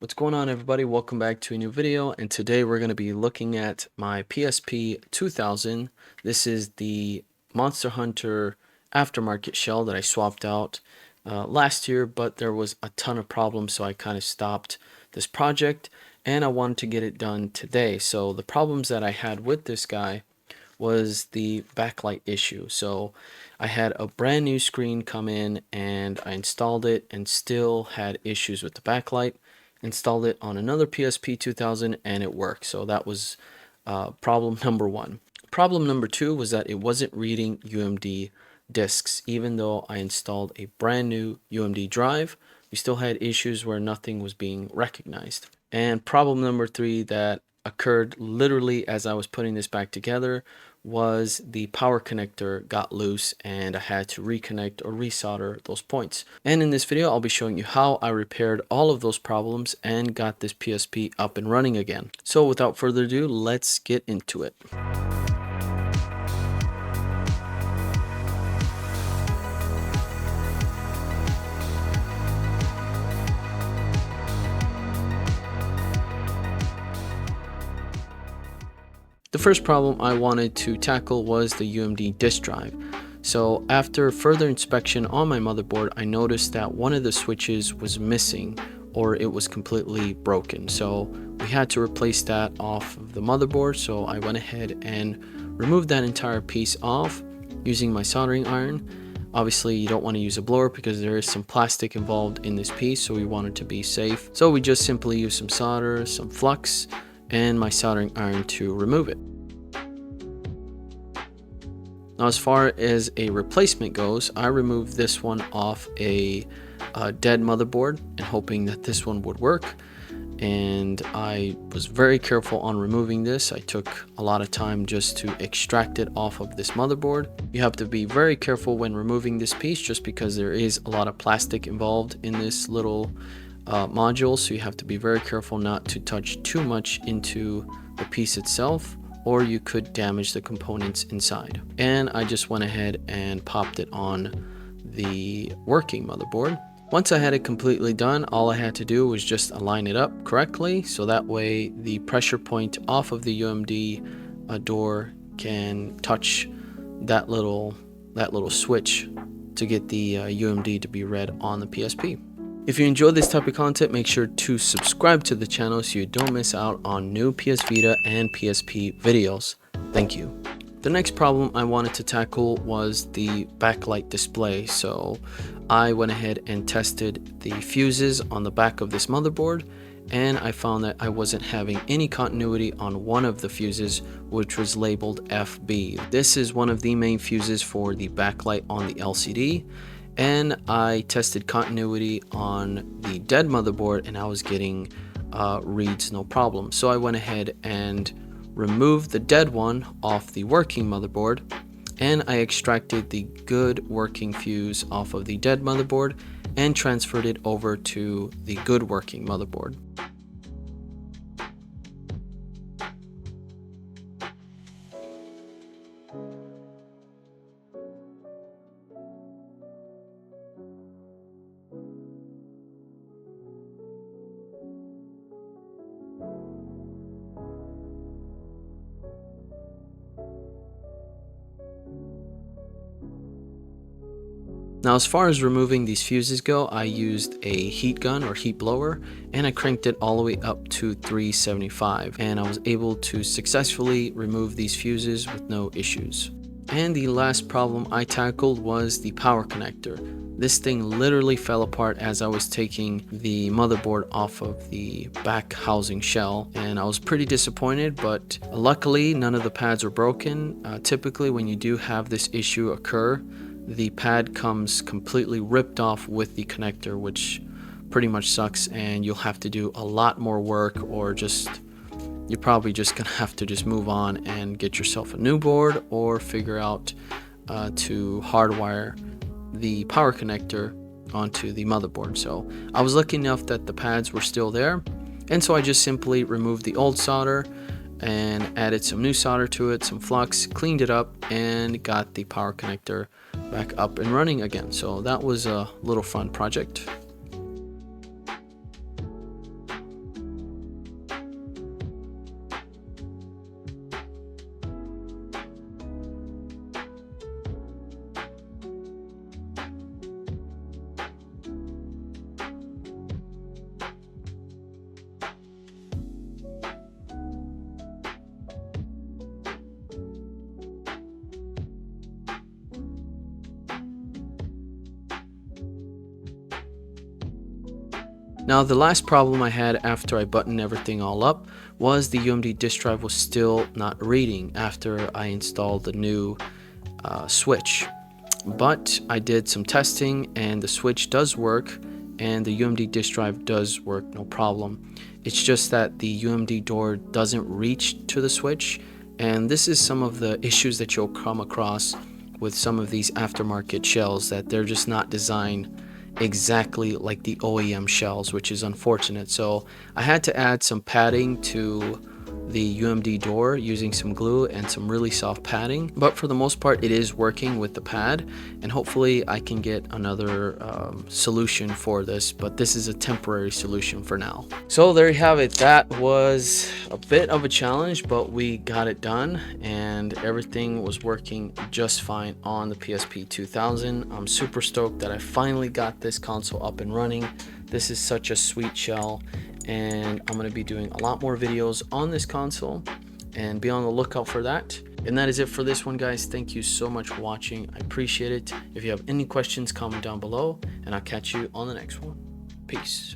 What's going on, everybody? Welcome back to a new video, and today we're going to be looking at my PSP 2000. This is the Monster Hunter aftermarket shell that I swapped out last year, but there was a ton of problems, so I kind of stopped this project, and I wanted to get it done today. So the problems that I had with this guy was the backlight issue. So I had a brand new screen come in and I installed it and still had issues with the backlight. Installed it on another PSP 2000 and it worked. So that was problem number one. Problem number two was that it wasn't reading UMD discs. Even though I installed a brand new UMD drive, we still had issues where nothing was being recognized. And problem number three that occurred literally as I was putting this back together was the power connector got loose and I had to reconnect or resolder those points. And in this video, I'll be showing you how I repaired all of those problems and got this PSP up and running again. So without further ado, let's get into it. The first problem I wanted to tackle was the UMD disk drive. So after further inspection on my motherboard, I noticed that one of the switches was missing or it was completely broken. So we had to replace that off of the motherboard. So I went ahead and removed that entire piece off using my soldering iron. Obviously, you don't want to use a blower because there is some plastic involved in this piece, so we wanted to be safe. So we just simply used some solder, some flux, and my soldering iron to remove it. Now, as far as a replacement goes, I removed this one off a dead motherboard and hoping that this one would work. And I was very careful on removing this. I took a lot of time just to extract it off of this motherboard. You have to be very careful when removing this piece just because there is a lot of plastic involved in this little module, so you have to be very careful not to touch too much into the piece itself or you could damage the components inside. And I just went ahead and popped it on the working motherboard. Once I had it completely done, all I had to do was just align it up correctly so that way the pressure point off of the UMD door can touch that little switch to get the UMD to be read on the PSP. If you enjoy this type of content, make sure to subscribe to the channel so you don't miss out on new PS Vita and PSP videos. Thank you. The next problem I wanted to tackle was the backlight display. So I went ahead and tested the fuses on the back of this motherboard and I found that I wasn't having any continuity on one of the fuses, which was labeled FB. This is one of the main fuses for the backlight on the LCD. And I tested continuity on the dead motherboard and I was getting reads no problem. So I went ahead and removed the dead one off the working motherboard and I extracted the good working fuse off of the dead motherboard and transferred it over to the good working motherboard. Now, as far as removing these fuses go, I used a heat gun or heat blower and I cranked it all the way up to 375 and I was able to successfully remove these fuses with no issues. And the last problem I tackled was the power connector. This thing literally fell apart as I was taking the motherboard off of the back housing shell and I was pretty disappointed, but luckily none of the pads were broken. Typically when you do have this issue occur, the pad comes completely ripped off with the connector, which pretty much sucks and you'll have to do a lot more work or you're probably just gonna have to just move on and get yourself a new board or figure out to hardwire the power connector onto the motherboard. So I was lucky enough that the pads were still there, and so I just simply removed the old solder and added some new solder to it, some flux, cleaned it up and got the power connector back up and running again. So that was a little fun project. Now, the last problem I had after I buttoned everything all up was the UMD disk drive was still not reading after I installed the new switch. But I did some testing and the switch does work and the UMD disk drive does work no problem. It's just that the UMD door doesn't reach to the switch, and this is some of the issues that you'll come across with some of these aftermarket shells, that they're just not designed exactly like the OEM shells, which is unfortunate. So I had to add some padding to the UMD door using some glue and some really soft padding, but for the most part it is working with the pad, and hopefully I can get another solution for this, but this is a temporary solution for now. So there you have it. That was a bit of a challenge, but we got it done and everything was working just fine on the PSP 2000. I'm super stoked that I finally got this console up and running. This is such a sweet shell, and I'm going to be doing a lot more videos on this console, and be on the lookout for that. And that is it for this one, guys. Thank you so much for watching. I appreciate it. If you have any questions, comment down below, and I'll catch you on the next one. Peace.